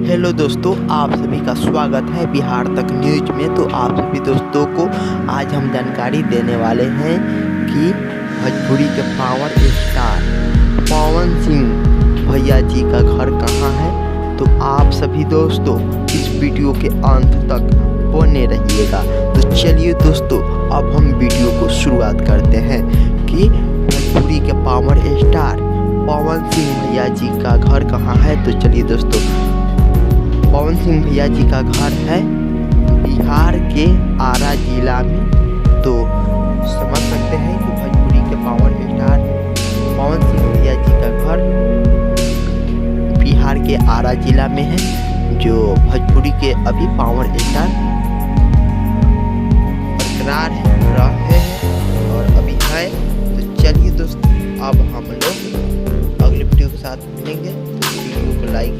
Hello दोस्तों, आप सभी का स्वागत है बिहार तक न्यूज में। तो आप सभी दोस्तों को आज हम जानकारी देने वाले हैं कि भोजपुरी के पावर स्टार पवन सिंह भैया जी का घर कहां है। तो आप सभी दोस्तों इस वीडियो के अंत तक बने रहिएगा। तो चलिए दोस्तों, अब हम वीडियो को शुरुआत करते हैं कि भोजपुरी के पावर स्टार पवन सिंह भैया जी का घर कहाँ है। तो चलिए दोस्तों, पवन सिंह भैया जी का घर है बिहार के आरा जिला में। तो समझ सकते हैं कि भोजपुरी के पावर स्टार पवन सिंह भैया जी का घर बिहार के आरा जिला में है, जो भोजपुरी के अभी पावर स्टार बरकरार है, रहे हैं और अभी है। तो चलिए दोस्तों, अब हम लोग अगले वीडियो के साथ मिलेंगे। तो वीडियो को लाइक